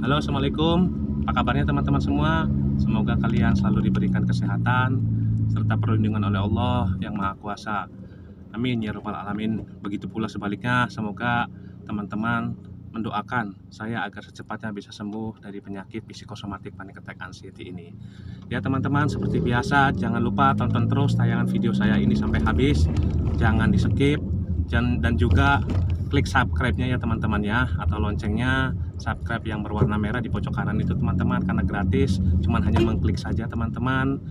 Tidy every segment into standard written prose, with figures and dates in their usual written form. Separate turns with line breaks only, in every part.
Halo, assalamualaikum. Apa kabarnya teman-teman semua? Semoga kalian selalu diberikan kesehatan serta perlindungan oleh Allah yang Maha Kuasa. Amin ya Rabbal Alamin. Begitu pula sebaliknya, semoga teman-teman mendoakan saya agar secepatnya bisa sembuh dari penyakit psikosomatik panic attack anxiety ini. Ya teman-teman, seperti biasa, jangan lupa tonton terus tayangan video saya ini sampai habis. Jangan di skip dan juga klik subscribe-nya ya teman-teman ya, atau loncengnya. Subscribe yang berwarna merah di pojok kanan itu teman-teman, karena gratis, cuman hanya mengklik saja teman-teman,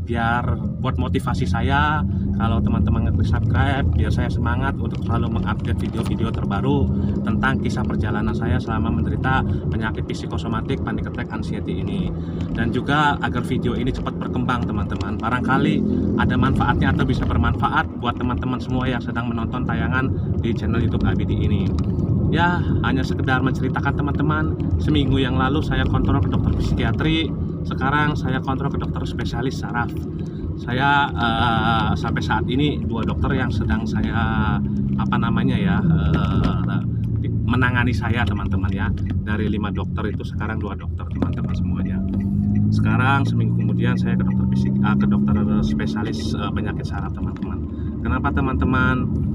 biar buat motivasi saya. Kalau teman-teman ngeklik subscribe, biar saya semangat untuk selalu mengupdate video-video terbaru tentang kisah perjalanan saya selama menderita penyakit psikosomatik panic attack anxiety ini. Dan juga agar video ini cepat berkembang teman-teman, barangkali ada manfaatnya atau bisa bermanfaat buat teman-teman semua yang sedang menonton tayangan di channel YouTube ABD ini. Ya, hanya sekedar menceritakan teman-teman, seminggu yang lalu saya kontrol ke dokter psikiatri, sekarang saya kontrol ke dokter spesialis saraf. Saya sampai saat ini 2 dokter yang sedang saya menangani saya teman-teman ya. Dari 5 dokter itu sekarang 2 dokter teman-teman semuanya. Sekarang seminggu kemudian saya ke dokter spesialis penyakit saraf teman-teman. Kenapa teman-teman?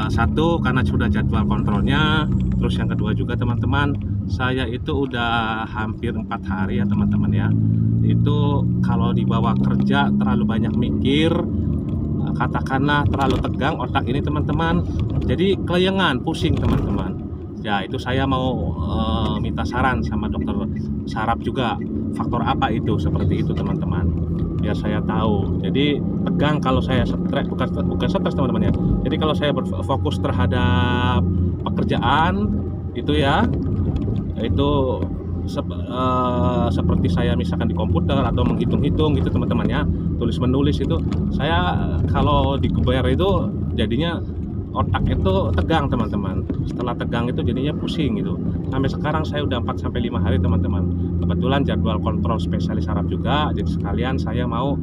Satu, karena sudah jadwal kontrolnya. Terus yang kedua juga teman-teman, saya itu udah hampir 4 hari ya teman-teman ya, itu kalau dibawa kerja terlalu banyak mikir, katakanlah terlalu tegang otak ini teman-teman, jadi kelayangan, pusing teman-teman. Ya itu saya mau minta saran sama dokter saraf juga, faktor apa itu seperti itu teman-teman, biar saya tahu. Jadi tegang kalau saya stres, bukan stres teman-teman ya, jadi kalau saya berfokus terhadap pekerjaan itu ya, itu seperti saya misalkan di komputer atau menghitung-hitung gitu teman-teman ya, tulis menulis itu, saya kalau digeber itu jadinya otak itu tegang teman-teman. Setelah tegang itu jadinya pusing gitu. Sampai sekarang saya udah 4 sampai 5 hari teman-teman. Kebetulan jadwal kontrol spesialis saraf juga, jadi sekalian saya mau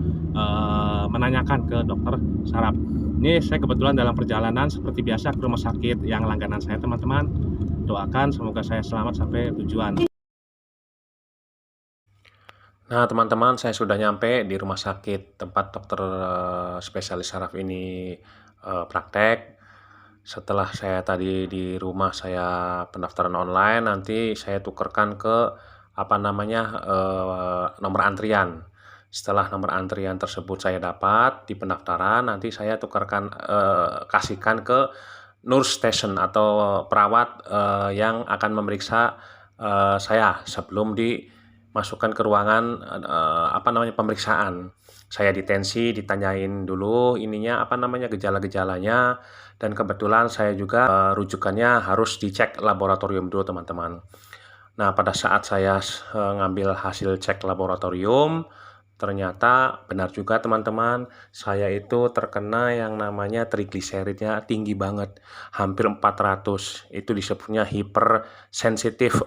menanyakan ke dokter saraf. Ini saya kebetulan dalam perjalanan seperti biasa ke rumah sakit yang langganan saya teman-teman. Doakan semoga saya selamat sampai tujuan. Nah teman-teman, saya sudah nyampe di rumah sakit tempat dokter spesialis saraf ini praktek. Setelah saya tadi di rumah saya pendaftaran online, nanti saya tukerkan ke nomor antrian. Setelah nomor antrian tersebut saya dapat di pendaftaran, nanti saya tukarkan, kasihkan ke nurse station atau perawat yang akan memeriksa saya sebelum dimasukkan ke ruangan pemeriksaan. Saya ditensi, ditanyain dulu gejala-gejalanya, dan kebetulan saya juga rujukannya harus dicek laboratorium dulu teman-teman. Nah pada saat saya ngambil hasil cek laboratorium, ternyata benar juga teman-teman, saya itu terkena yang namanya trigliseridnya tinggi banget, hampir 400. Itu disebutnya hipersensitif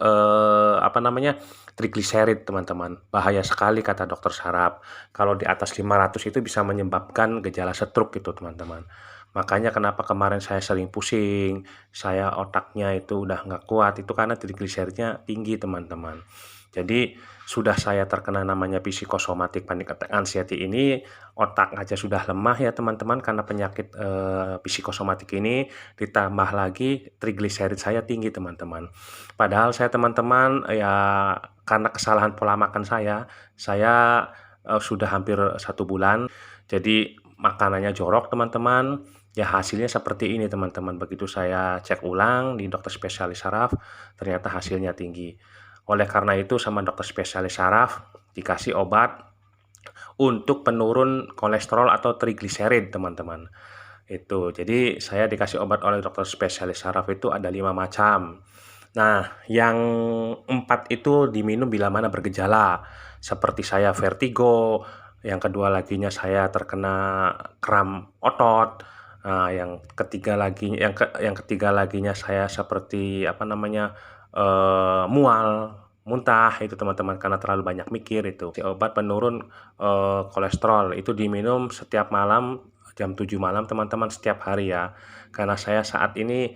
trigliserid teman-teman. Bahaya sekali kata dokter saraf. Kalau di atas 500 itu bisa menyebabkan gejala stroke gitu teman-teman. Makanya kenapa kemarin saya sering pusing, saya otaknya itu udah nggak kuat, itu karena trigliseridnya tinggi teman-teman. Jadi sudah saya terkena namanya psikosomatik panic attack anxiety ini, otak aja sudah lemah ya teman-teman karena penyakit psikosomatik ini, ditambah lagi trigliserid saya tinggi teman-teman. Padahal saya teman-teman ya karena kesalahan pola makan saya sudah hampir 1 bulan, jadi makanannya jorok teman-teman. Ya hasilnya seperti ini teman-teman, begitu saya cek ulang di dokter spesialis saraf, ternyata hasilnya tinggi. Oleh karena itu sama dokter spesialis saraf dikasih obat untuk penurun kolesterol atau trigliserid teman-teman. Itu. Jadi saya dikasih obat oleh dokter spesialis saraf itu ada 5 macam. Nah, yang 4 itu diminum bila mana bergejala. Seperti saya vertigo, yang kedua laginya saya terkena kram otot. Nah, yang ketiga laginya saya seperti mual, muntah itu teman-teman karena terlalu banyak mikir itu. Obat penurun kolesterol itu diminum setiap malam jam 7 malam teman-teman, setiap hari ya. Karena saya saat ini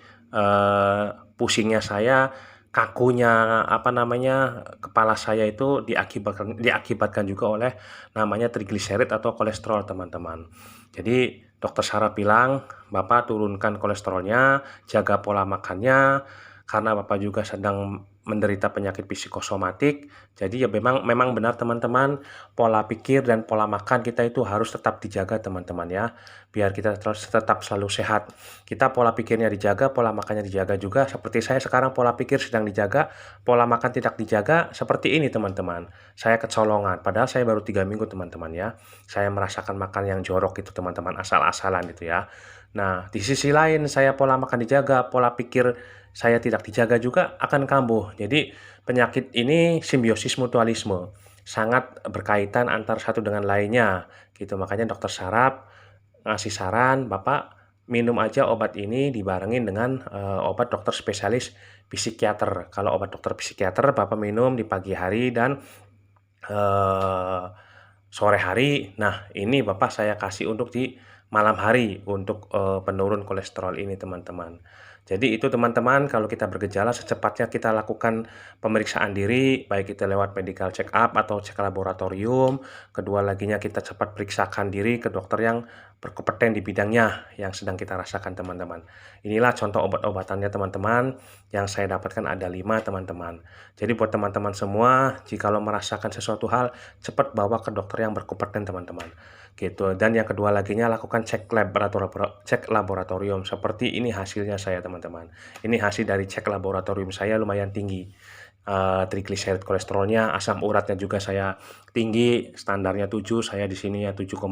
pusingnya saya kakunya, apa namanya, kepala saya itu diakibatkan juga oleh namanya trigliserid atau kolesterol, teman-teman. Jadi dokter saraf bilang, "Bapak turunkan kolesterolnya, jaga pola makannya, karena Bapak juga sedang menderita penyakit psikosomatik." Jadi ya memang memang benar, teman-teman, pola pikir dan pola makan kita itu harus tetap dijaga, teman-teman ya, biar kita terus tetap selalu sehat. Kita pola pikirnya dijaga, pola makannya dijaga juga. Seperti saya sekarang pola pikir sedang dijaga, pola makan tidak dijaga, seperti ini, teman-teman. Saya kecolongan, padahal saya baru 3 minggu, teman-teman ya. Saya merasakan makan yang jorok itu, teman-teman, asal-asalan itu ya. Nah, di sisi lain saya pola makan dijaga, pola pikir saya tidak dijaga juga akan kambuh. Jadi penyakit ini simbiosis mutualisme, sangat berkaitan antar satu dengan lainnya gitu. Makanya dokter saraf ngasih saran, Bapak minum aja obat ini dibarengin dengan obat dokter spesialis psikiater. Kalau obat dokter psikiater Bapak minum di pagi hari dan eh, sore hari. Nah, ini Bapak saya kasih untuk di malam hari untuk penurun kolesterol ini, teman-teman. Jadi itu, teman-teman, kalau kita bergejala secepatnya kita lakukan pemeriksaan diri, baik itu lewat medical check up atau cek laboratorium. Kedua laginya kita cepat periksakan diri ke dokter yang berkompeten di bidangnya yang sedang kita rasakan, teman-teman. Inilah contoh obat-obatannya, teman-teman, yang saya dapatkan ada 5, teman-teman. Jadi buat teman-teman semua, jika lo merasakan sesuatu hal, cepat bawa ke dokter yang berkompeten, teman-teman. Gitu. Dan yang kedua laginya lakukan cek laboratorium. Seperti ini hasilnya saya, teman-teman. Ini hasil dari cek laboratorium saya lumayan tinggi. Trigliserid kolesterolnya, asam uratnya juga saya tinggi, standarnya 7, saya di sini ya 7,5.